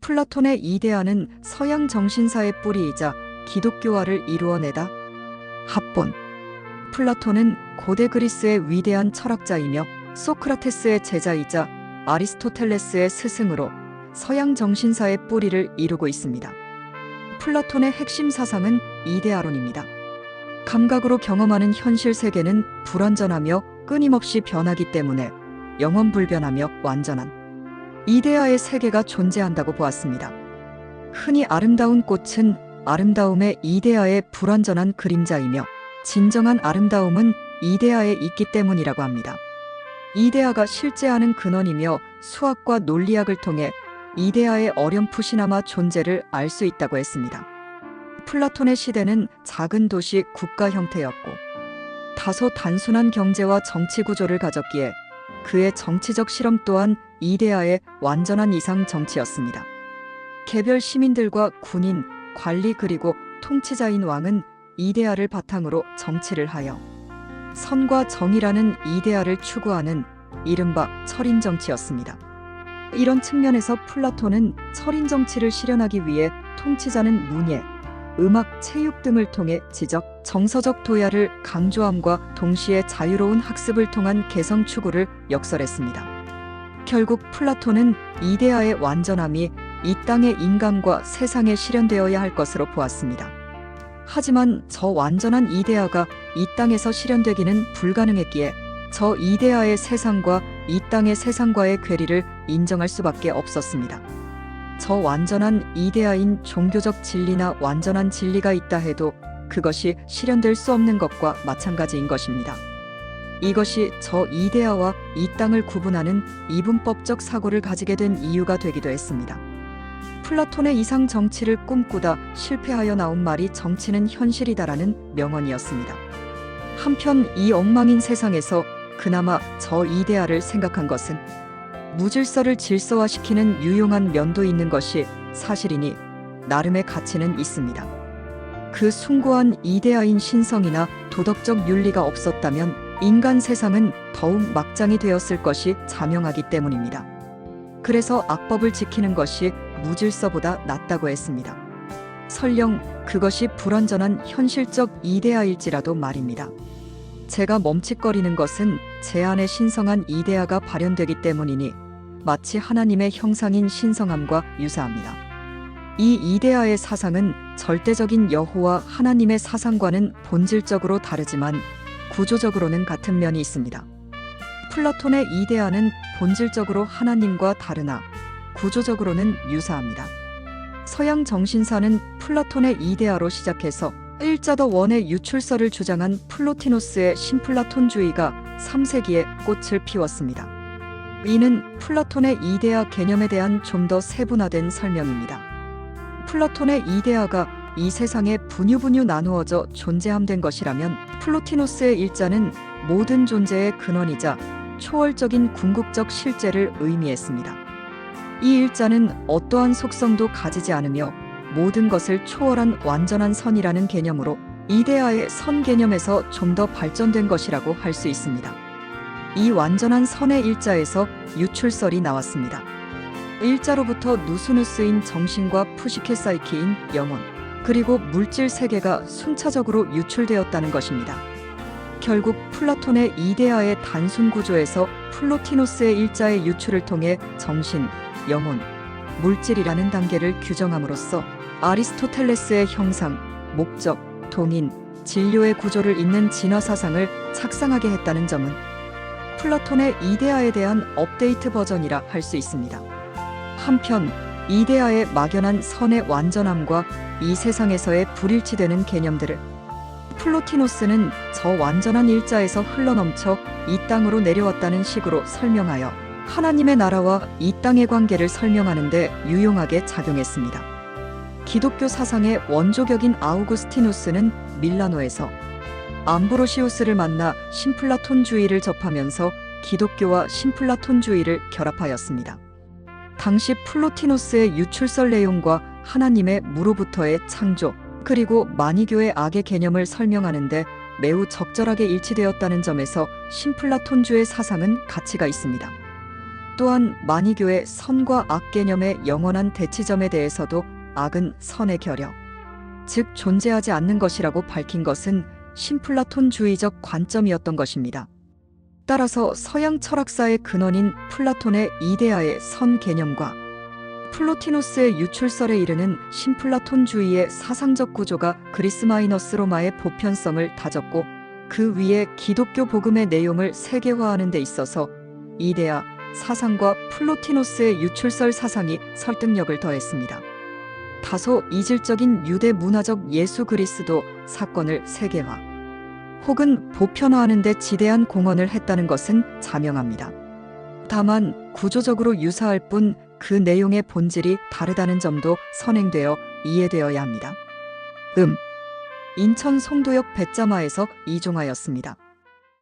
플라톤의 이데아는 서양 정신사의 뿌리이자 기독교화를 이루어내다. 합본. 플라톤은 고대 그리스의 위대한 철학자이며 소크라테스의 제자이자 아리스토텔레스의 스승으로 서양 정신사의 뿌리를 이루고 있습니다. 플라톤의 핵심 사상은 이데아론입니다. 감각으로 경험하는 현실 세계는 불완전하며 끊임없이 변하기 때문에 영원불변하며 완전한 이데아의 세계가 존재한다고 보았습니다. 흔히 아름다운 꽃은 아름다움의 이데아의 불완전한 그림자이며 진정한 아름다움은 이데아에 있기 때문이라고 합니다. 이데아가 실제하는 근원이며 수학과 논리학을 통해 이데아의 어렴풋이나마 존재를 알 수 있다고 했습니다. 플라톤의 시대는 작은 도시 국가 형태였고 다소 단순한 경제와 정치 구조를 가졌기에 그의 정치적 실험 또한 이데아의 완전한 이상 정치였습니다. 개별 시민들과 군인, 관리 그리고 통치자인 왕은 이데아를 바탕으로 정치를 하여 선과 정의라는 이데아를 추구하는 이른바 철인 정치였습니다. 이런 측면에서 플라톤은 철인 정치를 실현하기 위해 통치자는 문예, 음악, 체육 등을 통해 지적, 정서적 도야를 강조함과 동시에 자유로운 학습을 통한 개성 추구를 역설했습니다. 결국 플라톤은 이데아의 완전함이 이 땅의 인간과 세상에 실현되어야 할 것으로 보았습니다. 하지만 저 완전한 이데아가 이 땅에서 실현되기는 불가능했기에 저 이데아의 세상과 이 땅의 세상과의 괴리를 인정할 수밖에 없었습니다. 저 완전한 이데아인 종교적 진리나 완전한 진리가 있다 해도 그것이 실현될 수 없는 것과 마찬가지인 것입니다. 이것이 저 이데아와 이 땅을 구분하는 이분법적 사고를 가지게 된 이유가 되기도 했습니다. 플라톤의 이상 정치를 꿈꾸다 실패하여 나온 말이 정치는 현실이다라는 명언이었습니다. 한편 이 엉망인 세상에서 그나마 저 이데아를 생각한 것은 무질서를 질서화시키는 유용한 면도 있는 것이 사실이니 나름의 가치는 있습니다. 그 숭고한 이데아인 신성이나 도덕적 윤리가 없었다면 인간 세상은 더욱 막장이 되었을 것이 자명하기 때문입니다. 그래서 악법을 지키는 것이 무질서보다 낫다고 했습니다. 설령 그것이 불완전한 현실적 이데아일지라도 말입니다. 제가 멈칫거리는 것은 제 안에 신성한 이데아가 발현되기 때문이니 마치 하나님의 형상인 신성함과 유사합니다. 이 이데아의 사상은 절대적인 여호와 하나님의 사상과는 본질적으로 다르지만 구조적으로는 같은 면이 있습니다. 플라톤의 이데아는 본질적으로 하나님과 다르나 구조적으로는 유사합니다. 서양 정신사는 플라톤의 이데아로 시작해서 일자더 원의 유출설을 주장한 플로티노스의 신플라톤주의가 3세기에 꽃을 피웠습니다. 이는 플라톤의 이데아 개념에 대한 좀 더 세분화된 설명입니다. 플라톤의 이데아가 이 세상에 분유분유 나누어져 존재함된 것이라면 플로티노스의 일자는 모든 존재의 근원이자 초월적인 궁극적 실제를 의미했습니다. 이 일자는 어떠한 속성도 가지지 않으며 모든 것을 초월한 완전한 선이라는 개념으로 이데아의 선 개념에서 좀 더 발전된 것이라고 할 수 있습니다. 이 완전한 선의 일자에서 유출설이 나왔습니다. 일자로부터 누스누스인 정신과 푸시케사이키인 영혼, 그리고 물질 세계가 순차적으로 유출되었다는 것입니다. 결국 플라톤의 이데아의 단순 구조에서 플로티노스의 일자의 유출을 통해 정신, 영혼, 물질이라는 단계를 규정함으로써 아리스토텔레스의 형상, 목적, 동인, 진료의 구조를 잇는 진화 사상을 착상하게 했다는 점은 플라톤의 이데아에 대한 업데이트 버전이라 할 수 있습니다. 한편 이데아의 막연한 선의 완전함과 이 세상에서의 불일치되는 개념들을 플로티노스는 저 완전한 일자에서 흘러넘쳐 이 땅으로 내려왔다는 식으로 설명하여 하나님의 나라와 이 땅의 관계를 설명하는 데 유용하게 작용했습니다. 기독교 사상의 원조격인 아우구스티누스는 밀라노에서 암브로시우스를 만나 신플라톤주의를 접하면서 기독교와 신플라톤주의를 결합하였습니다. 당시 플로티노스의 유출설 내용과 하나님의 무로부터의 창조, 그리고 마니교의 악의 개념을 설명하는데 매우 적절하게 일치되었다는 점에서 신플라톤주의 사상은 가치가 있습니다. 또한 만이교의 선과 악 개념의 영원한 대치점에 대해서도 악은 선의 결여, 즉 존재하지 않는 것이라고 밝힌 것은 신플라톤주의적 관점이었던 것입니다. 따라서 서양 철학사의 근원인 플라톤의 이데아의 선 개념과 플로티노스의 유출설에 이르는 신플라톤주의의 사상적 구조가 그리스 마이너스 로마의 보편성을 다졌고 그 위에 기독교 복음의 내용을 세계화하는 데 있어서 이데아 사상과 플로티노스의 유출설 사상이 설득력을 더했습니다. 다소 이질적인 유대 문화적 예수 그리스도 사건을 세계화 혹은 보편화하는 데 지대한 공헌을 했다는 것은 자명합니다. 다만 구조적으로 유사할 뿐 그 내용의 본질이 다르다는 점도 선행되어 이해되어야 합니다. 인천 송도역 배짜마에서 이종하였습니다.